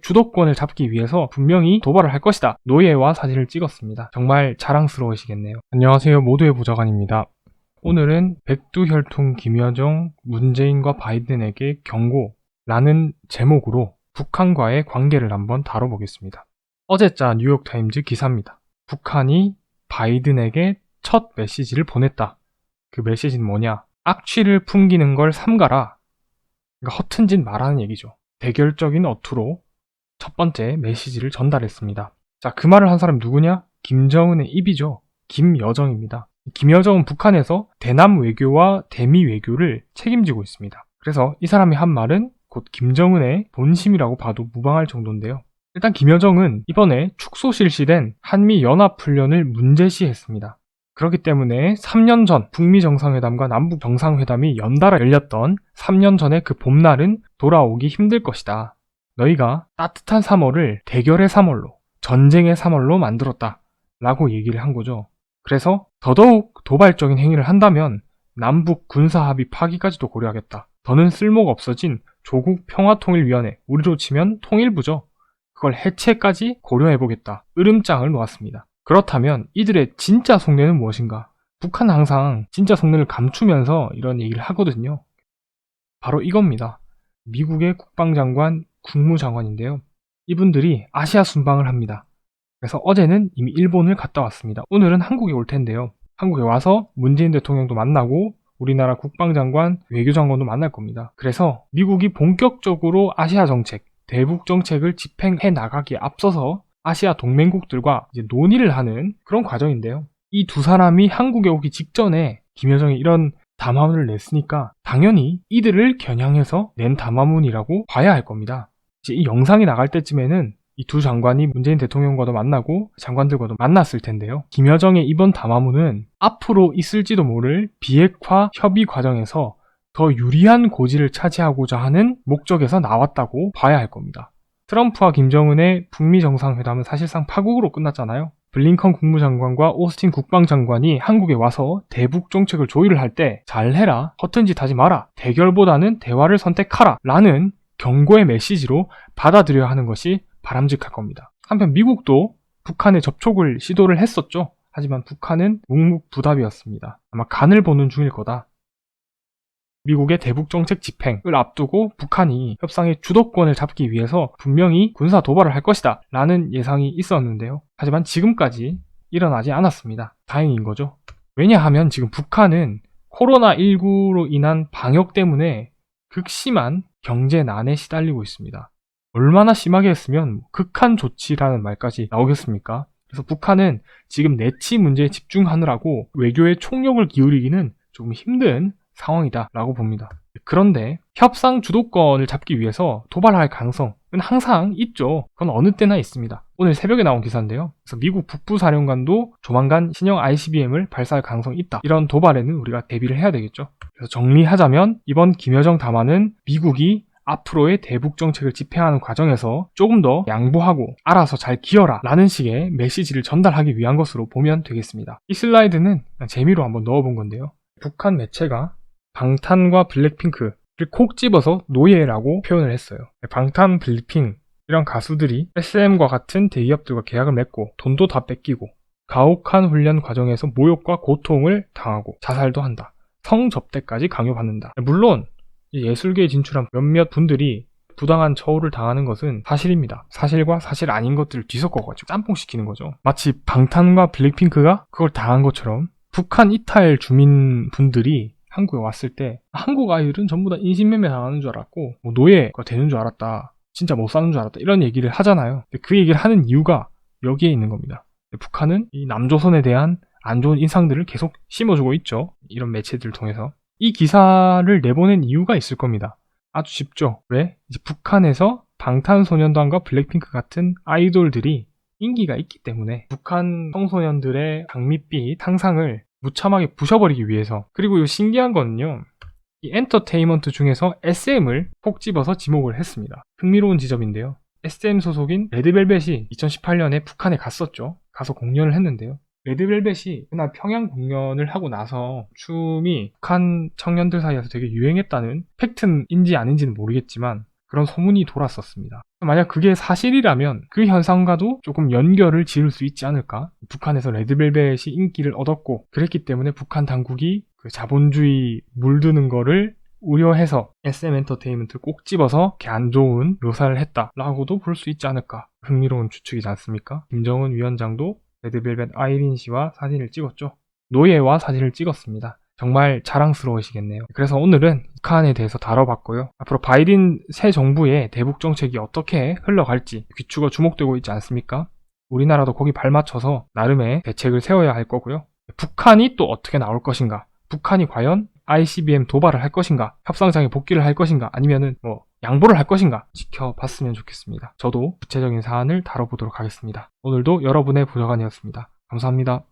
주도권을 잡기 위해서 분명히 도발을 할 것이다. 노예와 사진을 찍었습니다. 정말 자랑스러우시겠네요. 안녕하세요. 모두의 보좌관입니다. 오늘은 백두혈통 김여정, 문재인과 바이든에게 경고라는 제목으로 북한과의 관계를 한번 다뤄보겠습니다. 어제자 뉴욕타임즈 기사입니다. 북한이 바이든에게 첫 메시지를 보냈다. 그 메시지는 뭐냐? 악취를 풍기는 걸 삼가라. 그러니까 허튼 짓 말하는 얘기죠. 대결적인 어투로 첫 번째 메시지를 전달했습니다. 자, 그 말을 한 사람이 누구냐? 김정은의 입이죠. 김여정입니다. 김여정은 북한에서 대남 외교와 대미 외교를 책임지고 있습니다. 그래서 이 사람이 한 말은 곧 김정은의 본심이라고 봐도 무방할 정도인데요. 일단 김여정은 이번에 축소 실시된 한미연합훈련을 문제시했습니다. 그렇기 때문에 3년 전 북미 정상회담과 남북 정상회담이 연달아 열렸던 3년 전의 그 봄날은 돌아오기 힘들 것이다. 너희가 따뜻한 3월을 대결의 3월로, 전쟁의 3월로 만들었다. 라고 얘기를 한 거죠. 그래서 더더욱 도발적인 행위를 한다면 남북 군사합의 파기까지도 고려하겠다. 더는 쓸모가 없어진 조국 평화통일위원회, 우리로 치면 통일부죠. 그걸 해체까지 고려해보겠다. 으름장을 놓았습니다. 그렇다면 이들의 진짜 속내는 무엇인가? 북한은 항상 진짜 속내를 감추면서 이런 얘기를 하거든요. 바로 이겁니다. 미국의 국방장관, 국무장관인데요. 이분들이 아시아 순방을 합니다. 그래서 어제는 이미 일본을 갔다 왔습니다. 오늘은 한국에 올 텐데요. 한국에 와서 문재인 대통령도 만나고 우리나라 국방장관, 외교장관도 만날 겁니다. 그래서 미국이 본격적으로 아시아 정책, 대북 정책을 집행해 나가기에 앞서서 아시아 동맹국들과 이제 논의를 하는 그런 과정인데요. 이 두 사람이 한국에 오기 직전에 김여정이 이런 담화문을 냈으니까 당연히 이들을 겨냥해서 낸 담화문이라고 봐야 할 겁니다. 이제 이 영상이 나갈 때쯤에는 이 두 장관이 문재인 대통령과도 만나고 장관들과도 만났을 텐데요. 김여정의 이번 담화문은 앞으로 있을지도 모를 비핵화 협의 과정에서 더 유리한 고지를 차지하고자 하는 목적에서 나왔다고 봐야 할 겁니다. 트럼프와 김정은의 북미 정상회담은 사실상 파국으로 끝났잖아요. 블링컨 국무장관과 오스틴 국방장관이 한국에 와서 대북 정책을 조율을 할 때 잘해라, 허튼 짓 하지 마라, 대결보다는 대화를 선택하라 라는 경고의 메시지로 받아들여야 하는 것이 바람직할 겁니다. 한편 미국도 북한에 접촉을 시도를 했었죠. 하지만 북한은 묵묵부답이었습니다. 아마 간을 보는 중일 거다. 미국의 대북 정책 집행을 앞두고 북한이 협상의 주도권을 잡기 위해서 분명히 군사 도발을 할 것이다 라는 예상이 있었는데요. 하지만 지금까지 일어나지 않았습니다. 다행인 거죠. 왜냐하면 지금 북한은 코로나19로 인한 방역 때문에 극심한 경제난에 시달리고 있습니다. 얼마나 심하게 했으면 극한 조치라는 말까지 나오겠습니까? 그래서 북한은 지금 내치 문제에 집중하느라고 외교에 총력을 기울이기는 조금 힘든 상황이다 라고 봅니다. 그런데 협상 주도권을 잡기 위해서 도발할 가능성은 항상 있죠. 그건 어느 때나 있습니다. 오늘 새벽에 나온 기사인데요. 그래서 미국 북부사령관도 조만간 신형 ICBM을 발사할 가능성이 있다. 이런 도발에는 우리가 대비를 해야 되겠죠. 그래서 정리하자면 이번 김여정 담화는 미국이 앞으로의 대북 정책을 집행하는 과정에서 조금 더 양보하고 알아서 잘 기어라 라는 식의 메시지를 전달하기 위한 것으로 보면 되겠습니다. 이 슬라이드는 그냥 재미로 한번 넣어본 건데요. 북한 매체가 방탄과 블랙핑크를 콕 집어서 노예라고 표현을 했어요. 방탄, 블랙핑크 이런 가수들이 SM과 같은 대기업들과 계약을 맺고 돈도 다 뺏기고 가혹한 훈련 과정에서 모욕과 고통을 당하고 자살도 한다. 성접대까지 강요받는다. 물론 예술계에 진출한 몇몇 분들이 부당한 처우를 당하는 것은 사실입니다. 사실과 사실 아닌 것들을 뒤섞어가지고 짬뽕시키는 거죠. 마치 방탄과 블랙핑크가 그걸 당한 것처럼 북한 이탈 주민분들이 한국에 왔을 때 한국 아이들은 전부 다 인신매매 당하는 줄 알았고 노예가 되는 줄 알았다. 진짜 못 사는 줄 알았다. 이런 얘기를 하잖아요. 그 얘기를 하는 이유가 여기에 있는 겁니다. 북한은 이 남조선에 대한 안 좋은 인상들을 계속 심어주고 있죠. 이런 매체들을 통해서. 이 기사를 내보낸 이유가 있을 겁니다. 아주 쉽죠. 왜? 이제 북한에서 방탄소년단과 블랙핑크 같은 아이돌들이 인기가 있기 때문에 북한 청소년들의 장밋빛 상상을 무참하게 부셔버리기 위해서. 그리고 신기한 거는요, 이 엔터테인먼트 중에서 SM을 콕 집어서 지목을 했습니다. 흥미로운 지점인데요. SM 소속인 레드벨벳이 2018년에 북한에 갔었죠. 가서 공연을 했는데요. 레드벨벳이 그날 평양 공연을 하고 나서 춤이 북한 청년들 사이에서 되게 유행했다는 팩트인지 아닌지는 모르겠지만 그런 소문이 돌았었습니다. 만약 그게 사실이라면 그 현상과도 조금 연결을 지을 수 있지 않을까? 북한에서 레드벨벳이 인기를 얻었고 그랬기 때문에 북한 당국이 그 자본주의 물드는 거를 우려해서 SM 엔터테인먼트를 꼭 집어서 이렇게 안 좋은 묘사를 했다라고도 볼 수 있지 않을까? 흥미로운 추측이지 않습니까? 김정은 위원장도 레드벨벳 아이린 씨와 사진을 찍었죠. 노예와 사진을 찍었습니다. 정말 자랑스러우시겠네요. 그래서 오늘은 북한에 대해서 다뤄봤고요. 앞으로 바이든 새 정부의 대북 정책이 어떻게 흘러갈지 귀추가 주목되고 있지 않습니까? 우리나라도 거기 발맞춰서 나름의 대책을 세워야 할 거고요. 북한이 또 어떻게 나올 것인가? 북한이 과연 ICBM 도발을 할 것인가? 협상장에 복귀를 할 것인가? 아니면은 양보를 할 것인가? 지켜봤으면 좋겠습니다. 저도 구체적인 사안을 다뤄보도록 하겠습니다. 오늘도 여러분의 보좌관이었습니다. 감사합니다.